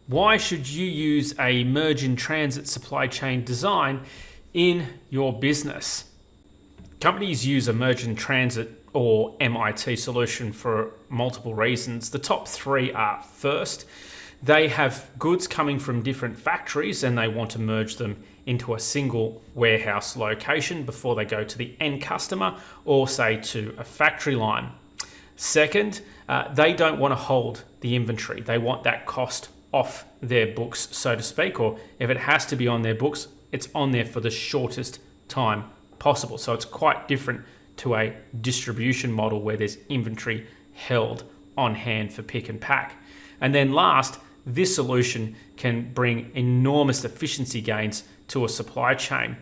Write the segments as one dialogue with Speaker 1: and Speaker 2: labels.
Speaker 1: Why should you use a merge-in-transit supply chain design in your business? Companies use a merge-in-transit or MIT solution for multiple reasons. The top three are: first, they have goods coming from different factories and they want to merge them into a single warehouse location before they go to the end customer or say to a factory line. Second, they don't want to hold the inventory. They want that cost off their books, so to speak, or if it has to be on their books, it's on there for the shortest time possible. So it's quite different to a distribution model where there's inventory held on hand for pick and pack. And then last, this solution can bring enormous efficiency gains to a supply chain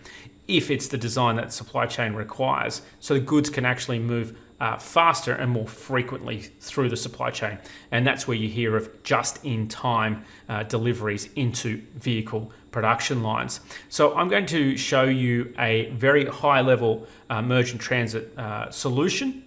Speaker 1: if it's the design that the supply chain requires. So the goods can actually move faster and more frequently through the supply chain. And that's where you hear of just-in-time deliveries into vehicle production lines. So I'm going to show you a very high-level merge-in-transit solution.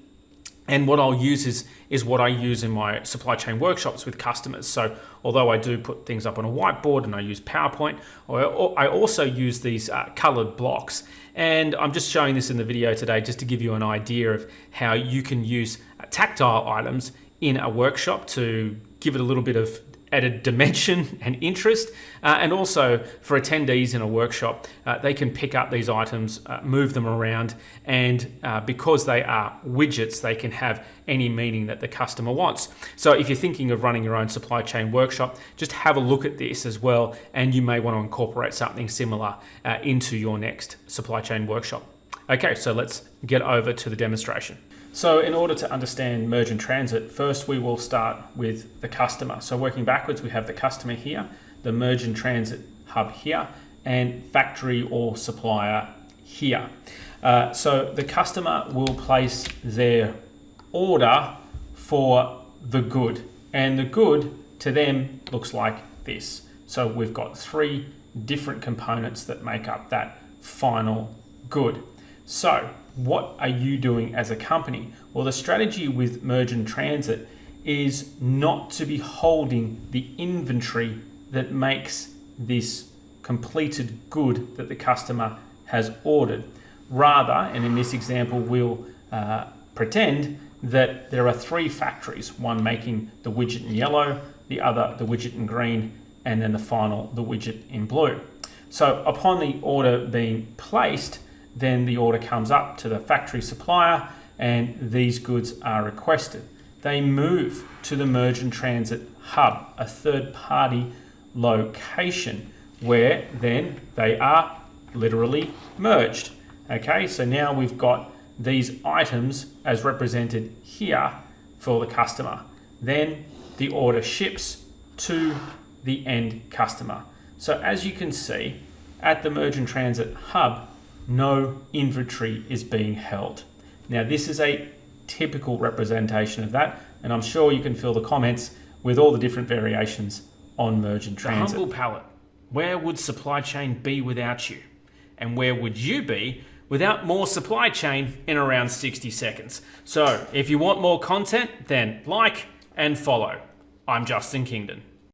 Speaker 1: And what I'll use is what I use in my supply chain workshops with customers. So although I do put things up on a whiteboard and I use PowerPoint, I also use these colored blocks. And I'm just showing this in the video today just to give you an idea of how you can use tactile items in a workshop to give it a little bit of added dimension and interest. And also for attendees in a workshop, they can pick up these items, move them around, and because they are widgets, they can have any meaning that the customer wants. So if you're thinking of running your own supply chain workshop, just have a look at this as well, and you may want to incorporate something similar into your next supply chain workshop. Okay, so let's get over to the demonstration. So in order to understand merge-in-transit, first we will start with the customer. So working backwards, we have the customer here, the merge-in-transit hub here, and factory or supplier here. So the customer will place their order for the good, and the good to them looks like this. So we've got three different components that make up that final good. So what are you doing as a company? Well, the strategy with merge-in-transit is not to be holding the inventory that makes this completed good that the customer has ordered. Rather, and in this example, we'll pretend that there are three factories, one making the widget in yellow, the other the widget in green, and then the final, the widget in blue. So upon the order being placed, then the order comes up to the factory supplier and these goods are requested. They move to the merge-in-transit hub, a third-party location where then they are literally merged. Okay, so now we've got these items as represented here for the customer. Then the order ships to the end customer. So as you can see, at the merge-in-transit hub, no inventory is being held. Now this is a typical representation of that, and I'm sure you can fill the comments with all the different variations on merge-in-transit. The humble palette. Where would supply chain be without you? And where would you be without more supply chain in around 60 seconds? So if you want more content, then like and follow. I'm Justin Kingdon.